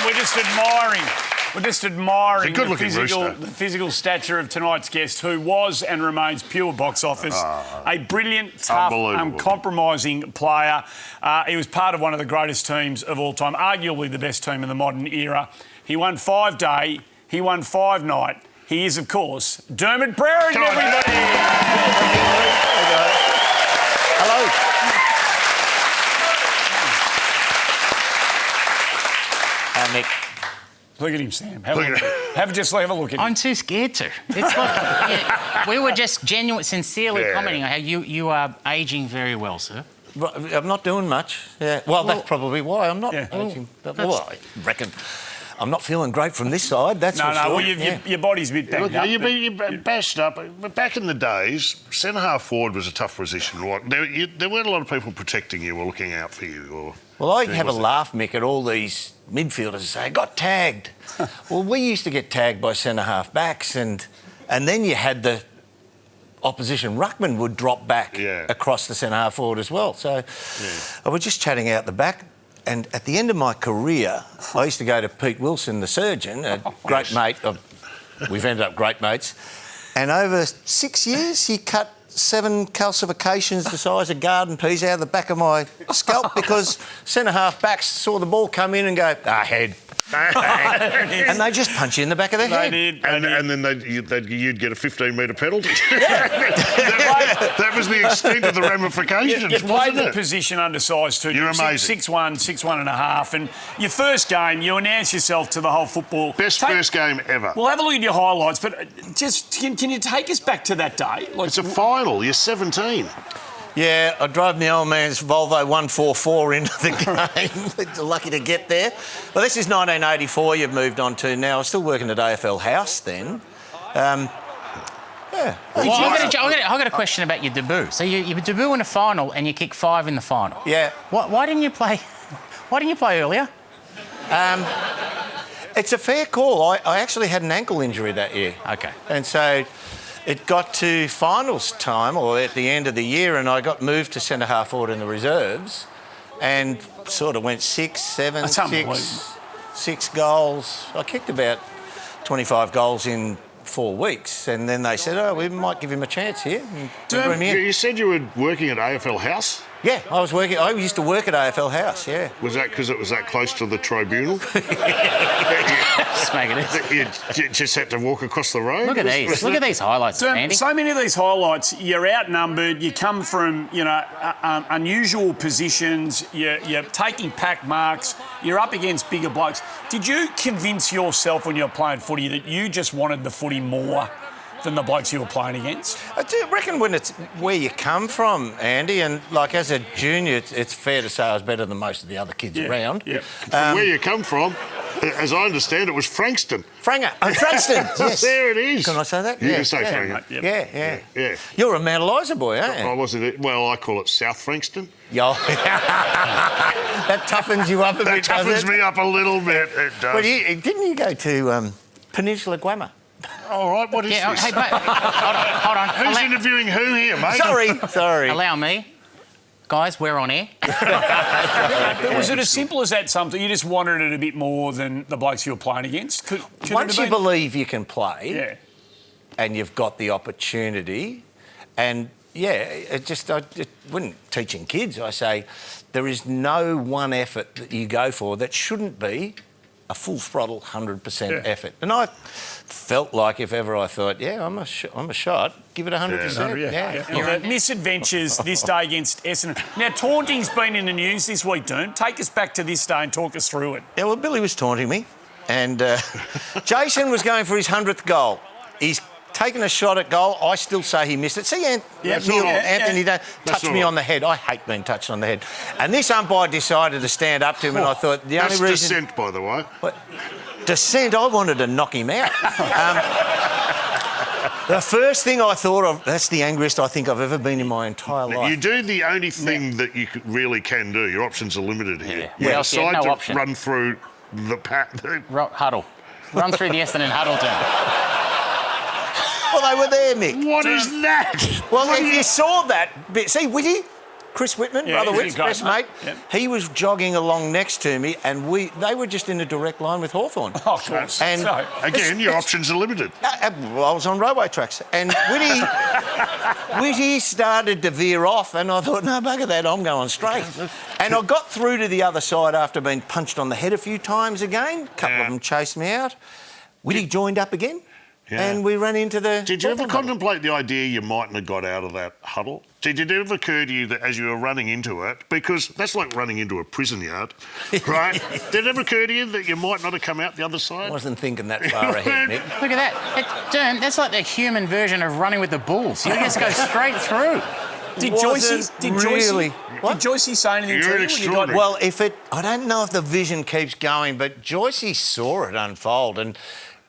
we're just admiring. We're just admiring the physical stature of tonight's guest, who was and remains pure box office. A brilliant, tough, uncompromising player. He was part of one of the greatest teams of all time, arguably the best team in the modern era. He won 5 day, he won 5 night. He is, of course, Dermott Brereton, everybody! Hello. Mick. Look at him, Sam. Just have a look at him. I'm too scared to. It's like, we were just sincerely commenting on how you are ageing very well, sir. I'm not doing much. Yeah. Well, that's probably why I'm not aging. Well, I reckon I'm not feeling great from this side. That's for sure. Well, your body's a bit banged up. You're bashed up. But back in the days, centre-half forward was a tough position. There weren't a lot of people protecting you or looking out for you. Well, I have a laugh, Mick, at all these midfielders who say, got tagged. Well, we used to get tagged by centre-half backs and then you had the opposition ruckman would drop back across the centre-half forward as well. So I was just chatting out the back, and at the end of my career, I used to go to Pete Wilson, the surgeon, a great mate. We've ended up great mates. And over 6 years, he cut 7 calcifications the size of garden peas out of the back of my scalp because centre-half backs saw the ball come in and go, head. And they just punch you in the back of the head. They did. And then you'd get a 15-metre penalty. That was the extent of the ramifications, You played the position undersized too. You're amazing. 6'1", 6'1.5", and your first game, you announce yourself to the whole football. First game ever. Well, have a look at your highlights, but just can you take us back to that day? It's a final. You're 17. Yeah, I drove my old man's Volvo 144 into the game. Lucky to get there. Well, this is 1984 you've moved on to now. I was still working at AFL House then. Well, I've got a question about your debut. So you debut in a final and you kick 5 in the final. Yeah. Why didn't you play? Why didn't you play earlier? It's a fair call. I actually had an ankle injury that year. Okay. And so it got to finals time, or at the end of the year, and I got moved to centre-half forward in the reserves and sort of went 6, 7, 6 goals. I kicked about 25 goals in 4 weeks, and then they said, we might give him a chance here. You said you were working at AFL House? Yeah, I used to work at AFL House, yeah. Was that because it was that close to the tribunal? You just had to walk across the road? Look at these. Look at these highlights, Andy. So many of these highlights, you're outnumbered, you come from, unusual positions, you're taking pack marks, you're up against bigger blokes. Did you convince yourself when you were playing footy that you just wanted the footy more than the blokes you were playing against? I do reckon when it's where you come from, Andy, and like as a junior, it's fair to say I was better than most of the other kids around. Yeah. From where you come from, as I understand it, was Frankston. Frankston, yes. There it is. Can I say that? You can say Frankston. Yeah. You're a Mount Eliza boy, aren't you? I wasn't. Well, I call it South Frankston. Yeah. That toughens you up a bit, doesn't it? That toughens me up a little bit, it does. Well, didn't you go to Peninsula Guamma? All right, what is this? Hey, mate, hold on. Who's interviewing who here, mate? Sorry. Allow me. Guys, we're on air. But was it as simple as that, something? You just wanted it a bit more than the blokes you were playing against? Once you believe you can play and you've got the opportunity, and, when teaching kids, I say, there is no one effort that you go for that shouldn't be a full throttle 100% effort. And I felt like if ever I thought, I'm a shot, give it 100%. Misadventures this day against Essendon. Now, taunting's been in the news this week, Derm. Take us back to this day and talk us through it. Yeah, well, Billy was taunting me, and Jason was going for his 100th goal. He's taken a shot at goal. I still say he missed it. See, Anthony, don't touch me on the head. I hate being touched on the head. And this umpire decided to stand up to him, and I thought the only reason... That's dissent, by the way. What? Dissent? I wanted to knock him out. The first thing I thought of, that's the angriest I think I've ever been in my entire life. You do the only thing that you really can do. Your options are limited here. You decide to option. Run through the huddle. Run through the Essendon huddle, Derm. Well, they were there, Mick. What is that? Well, if you saw that bit... See, Whitty? Chris Whitman, Yeah, Brother he's a Whit's great best mate. mate. Yep. He was jogging along next to me, and they were just in a direct line with Hawthorn. Oh, of course. And So, Again, your options are limited. well, I was on railway tracks, and Whitty started to veer off, and I thought, no, bugger that, I'm going straight. And I got through to the other side after being punched on the head a few times again. A couple of them chased me out. Whitty joined up again, and we ran into the... Did you ever Hawthorn huddle. contemplate the idea you mightn't have got out of that huddle? Did it ever occur to you that as you were running into it, because that's like running into a prison yard, right? Did it ever occur to you that you might not have come out the other side? I wasn't thinking that far ahead, Nick. Look at that. That's like the human version of running with the bulls. You just go straight through. did Wasn't really. Joycey say anything You're to you when you got extraordinary. Well, I don't know if the vision keeps going, but Joycey saw it unfold, and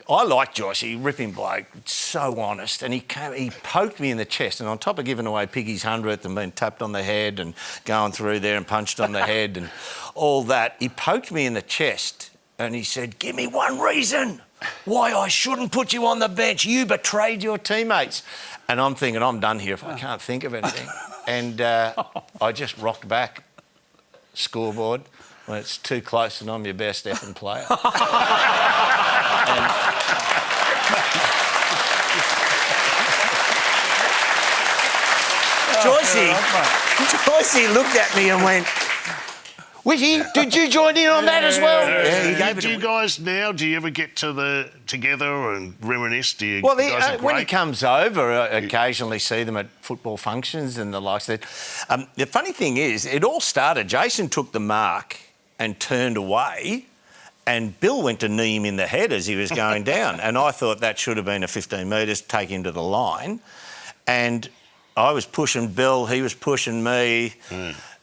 I like Joycey, ripping bloke, so honest, and he poked me in the chest, and on top of giving away Piggy's 100th and being tapped on the head and going through there and punched on the head and all that, he poked me in the chest and he said, "Give me one reason why I shouldn't put you on the bench. You betrayed your teammates." And I'm thinking, I'm done here if I can't think of anything. And I just rocked back, scoreboard, when it's too close and I'm your best effing player. Joycey looked at me and went, "Whitty, did you join in on that as well?" Yeah, he gave it Do to you me. guys now, do you ever get together and reminisce? Do you Well, guys are when he great? comes over, I occasionally see them at football functions and the likes of that. The funny thing is, it all started, Jason took the mark and turned away, and Bill went to knee him in the head as he was going down. And I thought that should have been a 15 metres, take him to the line. And I was pushing Bill, he was pushing me.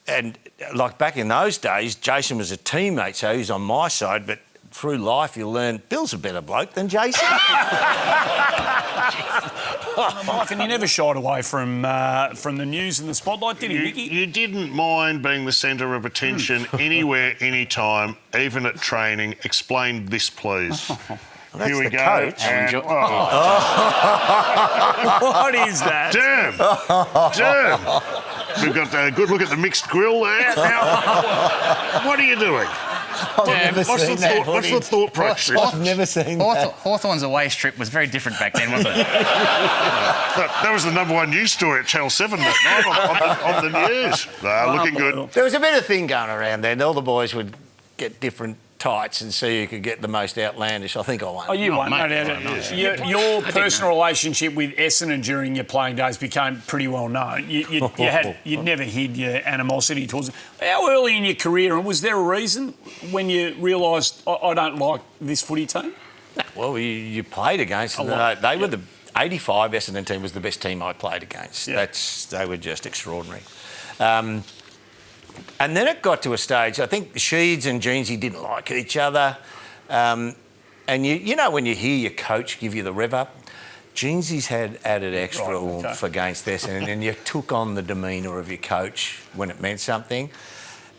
And like back in those days, Jason was a teammate, so he was on my side, but through life you learn Bill's a better bloke than Jason. Mike, and you never shied away from the news and the spotlight, did you, Mickey? You didn't mind being the centre of attention anywhere, anytime, even at training. Explain this, please. That's Here we the go. coach. And, What is that? Damn! We've got a good look at the mixed grill there. Now, what are you doing? What's the thought process? I've never seen that. Hawthorn's away strip was very different back then, wasn't it? That was the #1 news story at Channel 7 that night on the news. Looking good. There was a bit of thing going around then. All the boys would get different tights and see who could get the most outlandish. I think I won. Oh, you won. mate. No doubt. Your personal relationship with Essendon during your playing days became pretty well known. You'd never hid your animosity towards them. How early in your career, and was there a reason when you realised, I don't like this footy team? Well, you played against them. They were the 85 Essendon team was the best team I played against. Yeah. They were just extraordinary. And then it got to a stage, I think Sheeds and Jeansy didn't like each other. And you know when you hear your coach give you the rev up, Jeansy's had added extra oomph against Essendon, and you took on the demeanour of your coach when it meant something.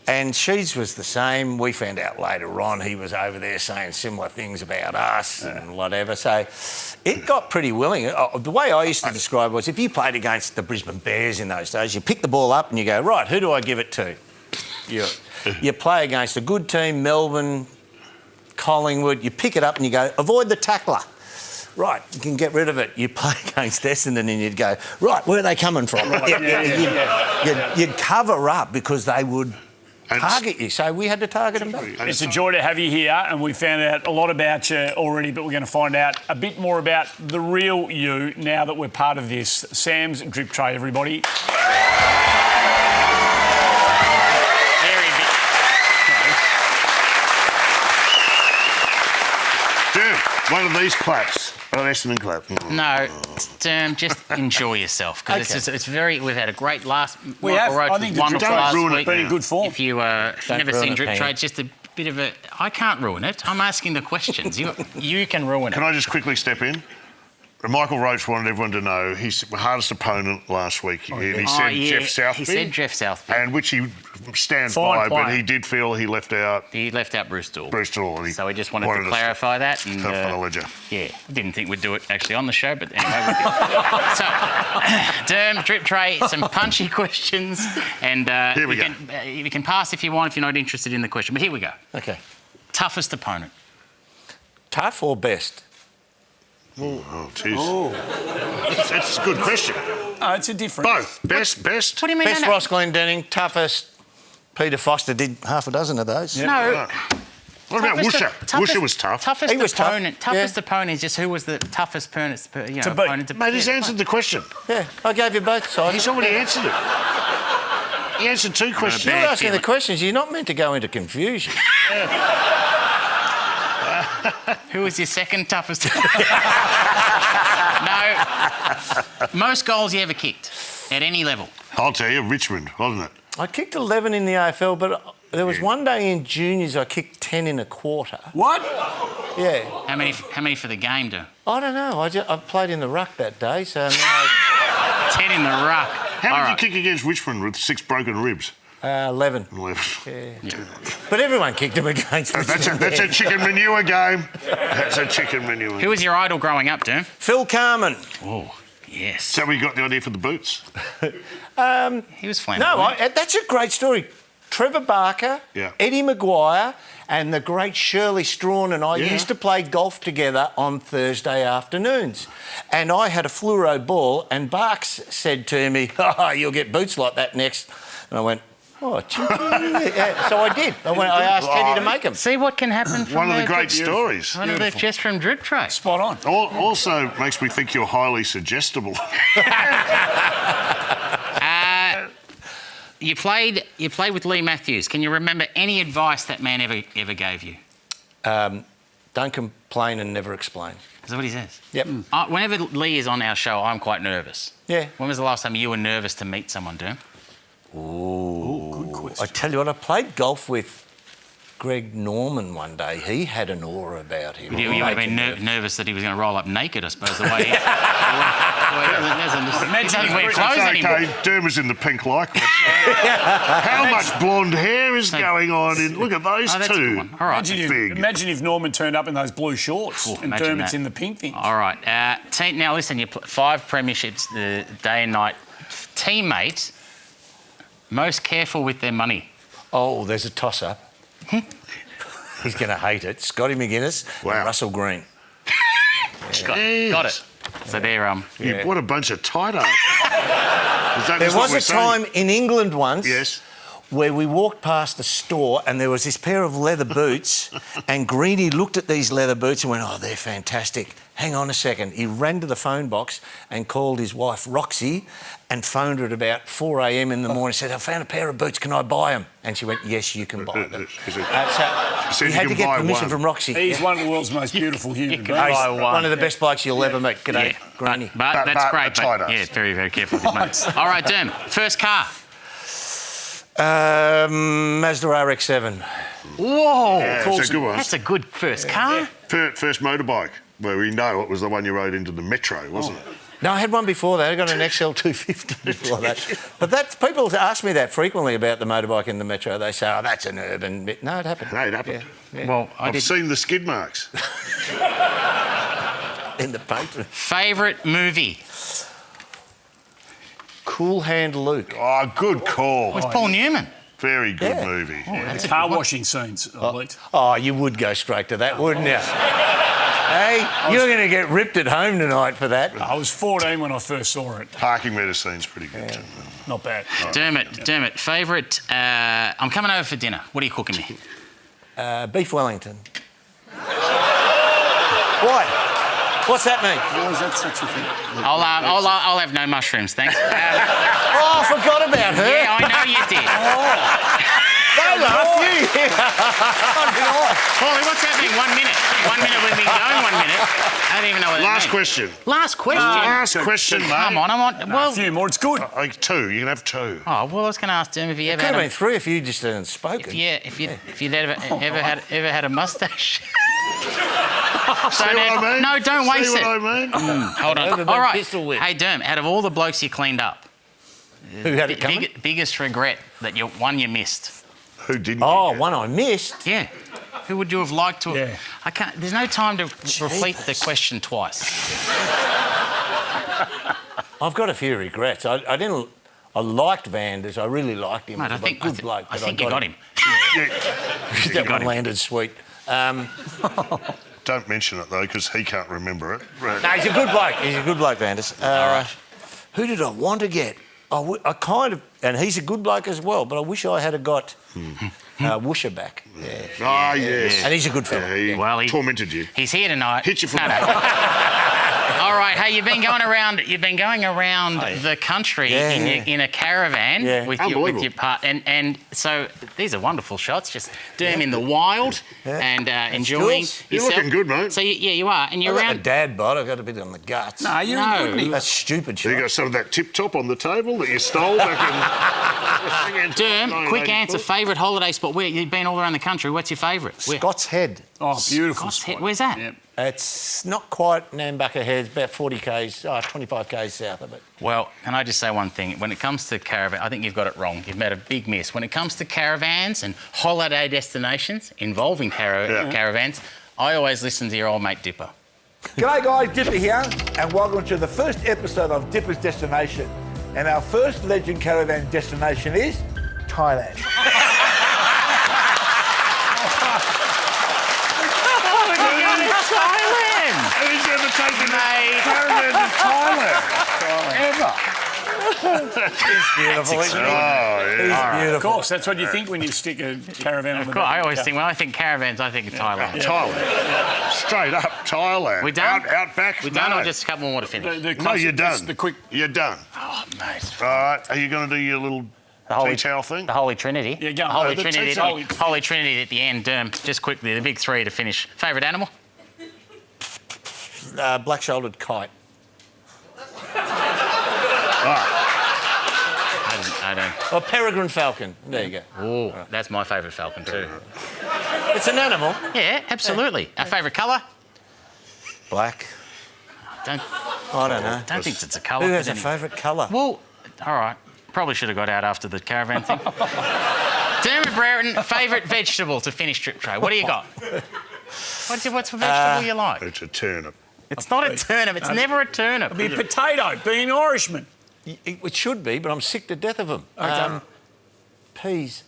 And Sheeds was the same. We found out later on he was over there saying similar things about us and whatever. So it got pretty willing. The way I used to describe it was if you played against the Brisbane Bears in those days, you pick the ball up and you go, right, who do I give it to? You play against a good team, Melbourne, Collingwood, you pick it up and you go, avoid the tackler. Right, you can get rid of it. You play against Essendon and you'd go, right, where are they coming from? You'd cover up because they would target you, so we had to target them back. It's a joy to have you here, and we found out a lot about you already, but we're going to find out a bit more about the real you now that we're part of this. Sam's Drip Tray, everybody. Dude, one of these claps. An Essendon clap. No, just enjoy yourself because it's very. We've had a great last. We have. I think the wonderful Drip last ruin it. week. Been in good form. If you've never ruin seen it, Drip Pang. Trade, it's just a bit of a. I can't ruin it. I'm asking the questions. You can ruin it. Can I just quickly step in? Michael Roach wanted everyone to know his hardest opponent last week. He said Jeff Southby. He said Jeff Southby. And which he stands Fine by, player. but he did feel he left out Bristol. Bristol. So we just wanted to clarify that. And, tough on the ledger. Yeah, I didn't think we'd do it actually on the show, but anyway, we did. So, Derm, drip tray, some punchy questions, and Here we go. You can pass if you want if you're not interested in the question. But here we go. Okay. Toughest opponent. Tough or best? Oh, jeez. That's a good question. Oh, it's a different. Both. Best. What do you mean? Best Ross Glendenning, toughest. Peter Foster did half a dozen of those. Yeah. No. What about Woosha? Woosha was tough. Toughest He was tough. opponent. Toughest opponent is just who was the toughest opponent To beat. opponent to Mate, he's yeah. answered the question. Yeah, I gave you both sides. He's already answered it. He answered 2 questions. You're asking the questions. You're not meant to go into confusion. Who was your second toughest? No. Most goals you ever kicked at any level? I'll tell you, Richmond, wasn't it? I kicked 11 in the AFL, but there was one day in juniors I kicked 10 in a quarter. What? Yeah. How many for the game, do? I don't know. I played in the ruck that day, so... 10 in the ruck. How did you kick against Richmond with 6 broken ribs? 11. 11. Yeah. But everyone kicked them against Richmond. That's a chicken manure game. That's a chicken manure. Who was your idol growing up, Derm? Phil Carman. Oh, yes. So we got the idea for the boots. He was flamboyant. No, that's a great story. Trevor Barker, Yeah. Eddie Maguire, and the great Shirley Strawn and I used to play golf together on Thursday afternoons. And I had a fluoro ball, and Barks said to me, "Oh, you'll get boots like that next." And I went, "Oh, yeah." So I did. I asked Teddy to make them. See what can happen from One of the great stories. One of the just from drip tray. Spot on. Also makes me think you're highly suggestible. You played with Lee Matthews. Can you remember any advice that man ever gave you? Don't complain and never explain. Is that what he says? Yep. Whenever Lee is on our show, I'm quite nervous. Yeah. When was the last time you were nervous to meet someone, Derm? Ooh, good question. I tell you what, I played golf with Greg Norman one day. He had an aura about him. You would have been nervous that he was going to roll up naked, I suppose, the way he doesn't wear clothes anymore. Okay, Dermot's in the pink lycra. How much blonde hair is going on? Look at those That's a good two. one. All right. Big. Imagine if Norman turned up in those blue shorts and imagine Dermot's that. in the pink thing. All right. Now, listen, you 5 premierships day and night. Teammate, most careful with their money. Oh, there's a toss-up. He's going to hate it. Scotty McGuinness and Russell Green. Got it. So they're What a bunch of tight-arms. There was a time in England once Yes. where we walked past the store and there was this pair of leather boots and Greeny looked at these leather boots and went, "Oh, they're fantastic. Hang on a second." He ran to the phone box and called his wife Roxy and phoned her at about 4 a.m. in the morning and said, "I found a pair of boots, can I buy them?" And she went, "Yes, you can buy them." So he had to get permission from Roxy. He's one of the world's most beautiful human beings. One of the best blokes you'll ever meet. G'day, Greeny. But that's great. tight But, ass. yeah, very, very careful with his mates. All right, Derm. First car. Mazda RX-7. Whoa. Yeah, that's a good one. That's a good first car. First motorbike, where we know it was the one you rode into the metro, wasn't it? No, I had one before that. I got an XL250 before that. But people ask me that frequently about the motorbike in the metro. They say, "Oh, that's an urban bit." No, it happened. No, it happened. Yeah. Well, I've seen the skid marks. In the paper. Favourite movie? Cool Hand Luke. Oh, good call. With Paul Newman. Very good Yeah. movie. The car washing scenes, elite. Oh, you would go straight to that, wouldn't you? Hey, you're going to get ripped at home tonight for that. I was 14 when I first saw it. Parking meter scene's pretty good too. Not bad. Dermott, favourite... I'm coming over for dinner. What are you cooking me? Beef Wellington. Why? What's that mean? Why is that such a thing? I'll have no mushrooms, thanks. Oh, I forgot about her. Yeah, I know you did. They laughed you. Paulie, what's happening? 1 minute. 1 minute we've been going 1 minute. I don't even know what that Last means. question. Last question. Last question, mate. Come on, I want... A Well... few more, it's good. Like 2. You can have 2. Oh, well, I was going to ask Derm if you ever Could had have a... been 3 if you just hadn't spoken. If you'd ever had a mustache. See what I mean? No, don't waste See it. what I mean? Hold on. Over the All right. pistol whip. Hey, Derm, out of all the blokes you cleaned up, Who had it coming? biggest regret that you missed? Who didn't? Oh, you get? one I missed. Yeah. Who would you have liked to have... Yeah. I can't... There's no time to repeat the question twice. I've got a few regrets. I liked Vanders. I really liked him. Mate, He was a good bloke. I but think you got him. That one landed sweet. Don't mention it though, because he can't remember it. Right. No, he's a good bloke. He's a good bloke, Vanders. Who did I want to get? I kind of, and he's a good bloke as well. But I wish I had got Woosher back. Yeah. Ah, yes. And he's a good fella. Yeah, he tormented you. He's here tonight. Hit you for no. All right, hey, you've been going around the country in a caravan with your part, and so these are wonderful shots. Just doing them in the wild and enjoying yours. You're yourself. looking good, mate. So you are, and you're I've got around. a dad bod. I've got a bit on the guts. No, you're a good. That's stupid shot. You got some of that tip top on the table that you stole back in. Derm, quick answer. Favourite holiday spot? Where you've been all around the country? What's your favourite? Scott's Head. Oh, beautiful Scott's spot. Head. Where's that? Yep. It's not quite Nambucca Head. It's about 40 k's, 25 k's south of it. Well, can I just say one thing? When it comes to caravan, I think you've got it wrong. You've made a big miss. When it comes to caravans and holiday destinations involving caravans, I always listen to your old mate Dipper. G'day guys, Dipper here, and welcome to the first episode of Dipper's Destination. And our first legend caravan destination is Thailand. Thailand! Who's ever taken Mate. a caravan to Thailand? Ever? Beautiful, isn't he? Oh, yeah. He's Of course, that's what you think when you stick a caravan on the I back. always think, when I think caravans, I think of Thailand. Thailand. Straight up Thailand. We done? Out back? We done no. or just a couple more to finish? No, you're done. The quick. You're done. Oh, mate. All right. Are you going to do your little tea towel thing? The Holy Trinity. Yeah, go on. Holy The Trinity. tea towel. Holy Trinity at the end. Just quickly, the big three to finish. Favourite animal? Black-shouldered kite. I don't. Or peregrine falcon. There you go. Oh, that's my favourite falcon too. It's an animal. Yeah, absolutely. Our favourite colour? Black. Don't I don't know. think it's a colour. Who has but a favourite colour? Well, all right. Probably should have got out after the caravan thing. Dermott Brereton, favourite vegetable to finish trip tray. What do you got? What's a vegetable you like? It's a turnip. It's not a turnip. It's never a turnip. It'd be a potato, being an Irishman. It should be, but I'm sick to death of them. Peas.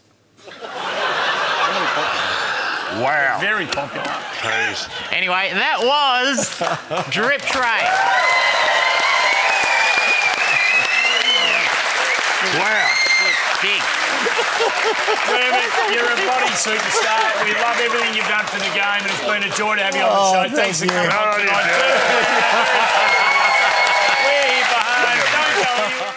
Wow. Very popular. Peas. Anyway, that was Drip Tray. Wow. Big. Dermott, you're a body superstar. We love everything you've done for the game, and it's been a joy to have you on the show. Thanks for coming on tonight. We're here for home. Don't go anywhere.